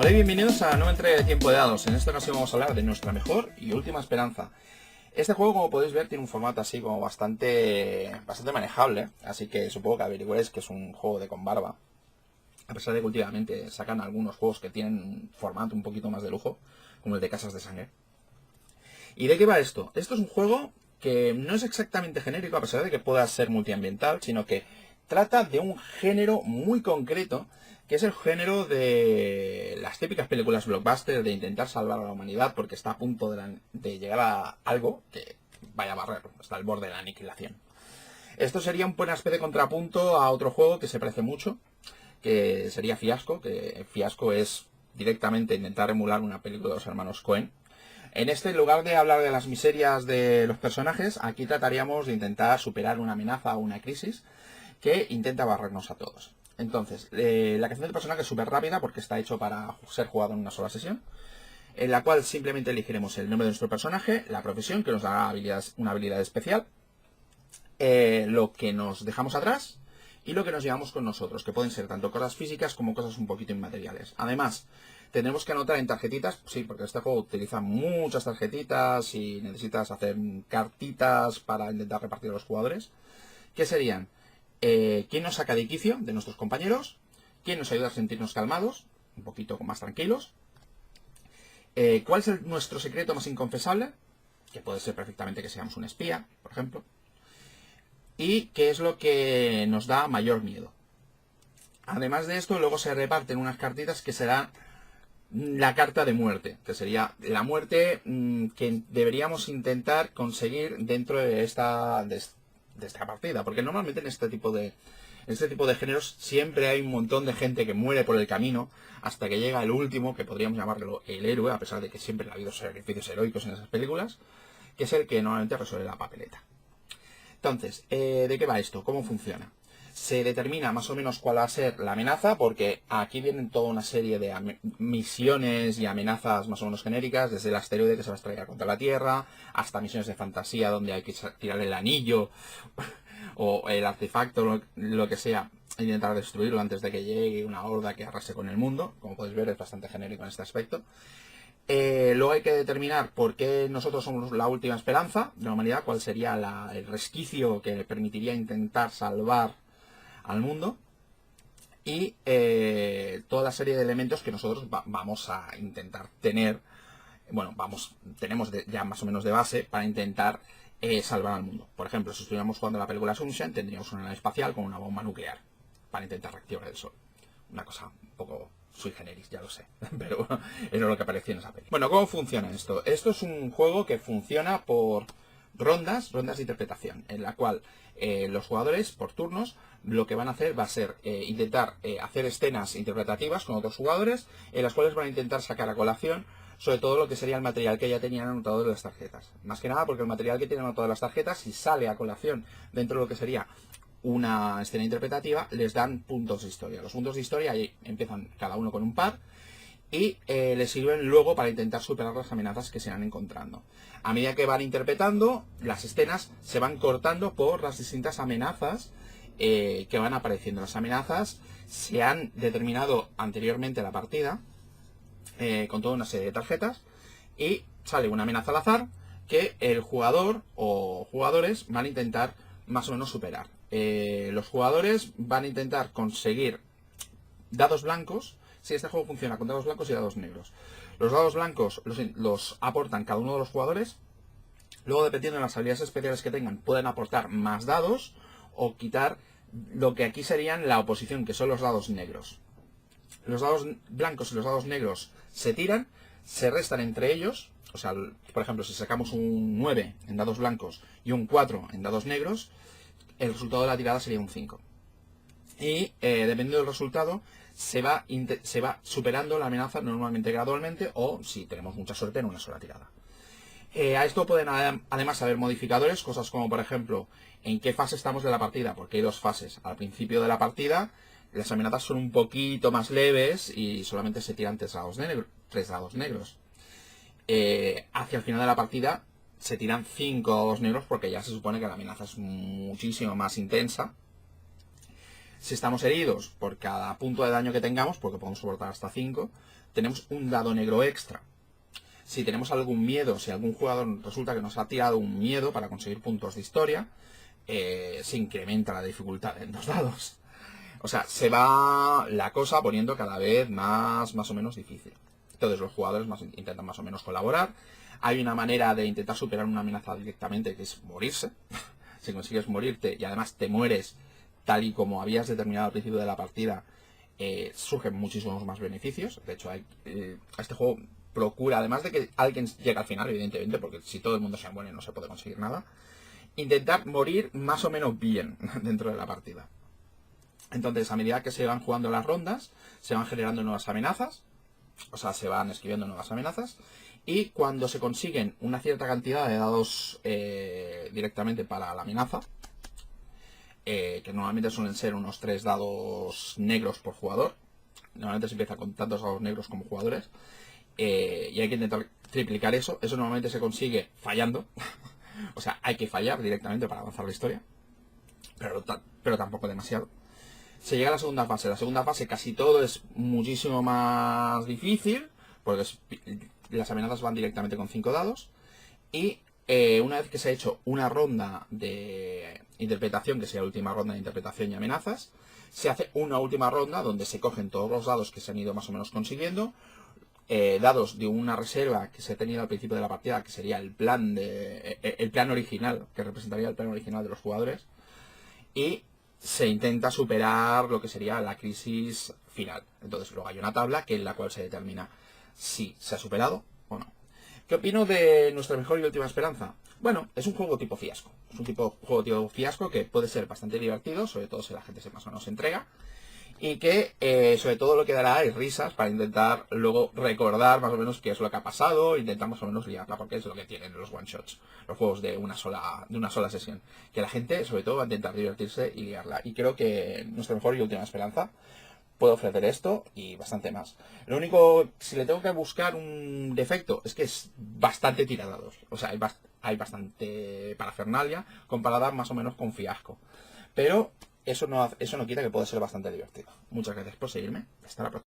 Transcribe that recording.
Hola y bienvenidos a una nueva entrega de Tiempo de Dados. En esta ocasión vamos a hablar de nuestra mejor y última esperanza. Este juego, como podéis ver, tiene un formato así como bastante manejable, así que supongo que averiguéis que es un juego de con barba. A pesar de que últimamente sacan algunos juegos que tienen un formato un poquito más de lujo, como el de Casas de Sangre. ¿Y de qué va esto? Esto es un juego que no es exactamente genérico, a pesar de que pueda ser multiambiental, sino que trata de un género muy concreto, que es el género de las típicas películas blockbuster, de intentar salvar a la humanidad porque está a punto de llegar a algo que vaya a barrer, está al borde de la aniquilación. Esto sería una especie de contrapunto a otro juego que se parece mucho, que sería Fiasco, que Fiasco es directamente intentar emular una película de los hermanos Coen. En este, en lugar de hablar de las miserias de los personajes, aquí trataríamos de intentar superar una amenaza o una crisis que intenta barrernos a todos. Entonces, la creación del personaje es súper rápida porque está hecho para ser jugado en una sola sesión, en la cual simplemente elegiremos el nombre de nuestro personaje, la profesión, que nos dará una habilidad especial, lo que nos dejamos atrás y lo que nos llevamos con nosotros, que pueden ser tanto cosas físicas como cosas un poquito inmateriales. Además, tendremos que anotar en tarjetitas, sí, porque este juego utiliza muchas tarjetitas y necesitas hacer cartitas para intentar repartir a los jugadores, que serían quién nos saca de quicio de nuestros compañeros, quién nos ayuda a sentirnos calmados, un poquito más tranquilos, cuál es nuestro secreto más inconfesable, que puede ser perfectamente que seamos un espía, por ejemplo, y qué es lo que nos da mayor miedo. Además de esto, luego se reparten unas cartitas que será la carta de muerte, que sería la muerte que deberíamos intentar conseguir dentro de esta partida, porque normalmente en este tipo de géneros siempre hay un montón de gente que muere por el camino hasta que llega el último, que podríamos llamarlo el héroe, a pesar de que siempre ha habido sacrificios heroicos en esas películas, que es el que normalmente resuelve la papeleta. Entonces, ¿de qué va esto? ¿Cómo funciona? Se determina más o menos cuál va a ser la amenaza, porque aquí vienen toda una serie de misiones y amenazas más o menos genéricas, desde el asteroide que se va a estrellar contra la Tierra, hasta misiones de fantasía donde hay que tirar el anillo o el artefacto, lo que sea, e intentar destruirlo antes de que llegue una horda que arrase con el mundo. Como podéis ver, es bastante genérico en este aspecto. Luego hay que determinar por qué nosotros somos la última esperanza de la humanidad, cuál sería el resquicio que permitiría intentar salvar al mundo, y toda la serie de elementos que nosotros vamos a intentar tener, bueno, tenemos ya más o menos de base para intentar salvar al mundo. Por ejemplo, si estuviéramos jugando la película Sunshine, tendríamos una nave espacial con una bomba nuclear para intentar reactivar el sol. Una cosa un poco sui generis, ya lo sé, pero era lo que aparecía en esa película. Bueno, ¿cómo funciona esto? Esto es un juego que funciona por rondas de interpretación, en la cual los jugadores, por turnos, lo que van a hacer va a ser intentar hacer escenas interpretativas con otros jugadores, en las cuales van a intentar sacar a colación sobre todo lo que sería el material que ya tenían anotado en las tarjetas. Más que nada porque el material que tienen anotado en las tarjetas, si sale a colación dentro de lo que sería una escena interpretativa, les dan puntos de historia. Los puntos de historia ahí empiezan cada uno con un par y les sirven luego para intentar superar las amenazas que se van encontrando. A medida que van interpretando, las escenas se van cortando por las distintas amenazas que van apareciendo. Las amenazas se han determinado anteriormente a la partida con toda una serie de tarjetas, y sale una amenaza al azar que el jugador o jugadores van a intentar más o menos superar. Los jugadores van a intentar conseguir dados blancos. Si este juego funciona con dados blancos y dados negros. Los dados blancos los aportan cada uno de los jugadores. Luego, dependiendo de las habilidades especiales que tengan, pueden aportar más dados o quitar lo que aquí serían la oposición, que son los dados negros. Los dados blancos y los dados negros se tiran, se restan entre ellos. O sea, por ejemplo, si sacamos un 9 en dados blancos y un 4 en dados negros, el resultado de la tirada sería un 5. Y dependiendo del resultado, se va superando la amenaza normalmente gradualmente, o si tenemos mucha suerte, en una sola tirada. A esto pueden además haber modificadores, cosas como por ejemplo en qué fase estamos de la partida, porque hay dos fases. Al principio de la partida las amenazas son un poquito más leves y solamente se tiran 3 dados negros. Hacia el final de la partida se tiran 5 dados negros porque ya se supone que la amenaza es muchísimo más intensa. Si estamos heridos, por cada punto de daño que tengamos, porque podemos soportar hasta 5, tenemos un dado negro extra. Si tenemos algún miedo, si algún jugador resulta que nos ha tirado un miedo para conseguir puntos de historia, se incrementa la dificultad en 2 dados. O sea, se va la cosa poniendo cada vez más o menos difícil. Entonces los jugadores intentan más o menos colaborar. Hay una manera de intentar superar una amenaza directamente, que es morirse. Si consigues morirte y además te mueres tal y como habías determinado al principio de la partida, surgen muchísimos más beneficios. De hecho, este juego procura, además de que alguien llegue al final, evidentemente, porque si todo el mundo se muere no se puede conseguir nada, intentar morir más o menos bien dentro de la partida. Entonces, a medida que se van jugando las rondas, se van generando nuevas amenazas, o sea, se van escribiendo nuevas amenazas, y cuando se consiguen una cierta cantidad de dados directamente para la amenaza, que normalmente suelen ser unos 3 dados negros por jugador, normalmente se empieza con tantos dados negros como jugadores, y hay que intentar triplicar eso. Eso normalmente se consigue fallando, o sea, hay que fallar directamente para avanzar la historia, pero tampoco demasiado. Se llega a la segunda fase. La segunda fase casi todo es muchísimo más difícil, porque las amenazas van directamente con 5 dados. Y una vez que se ha hecho una ronda de interpretación, que sea la última ronda de interpretación y amenazas, se hace una última ronda donde se cogen todos los dados que se han ido más o menos consiguiendo, dados de una reserva que se ha tenido al principio de la partida, que sería el plan original, que representaría el plan original de los jugadores, y se intenta superar lo que sería la crisis final. Entonces luego hay una tabla en la cual se determina si se ha superado o no. ¿Qué opino de Nuestra Mejor y Última Esperanza? Bueno, es un juego tipo fiasco. Es un juego tipo fiasco que puede ser bastante divertido, sobre todo si la gente más o menos se entrega. Y que sobre todo lo que dará es risas para intentar luego recordar más o menos qué es lo que ha pasado, intentar más o menos liarla, porque es lo que tienen los one shots, los juegos de una sola sesión, que la gente sobre todo va a intentar divertirse y liarla. Y creo que Nuestra Mejor y Última Esperanza puede ofrecer esto y bastante más. Lo único, si le tengo que buscar un defecto, es que es bastante tiradados. O sea, hay bastante parafernalia comparada más o menos con fiasco. Pero eso no quita que pueda ser bastante divertido. Muchas gracias por seguirme. Hasta la próxima.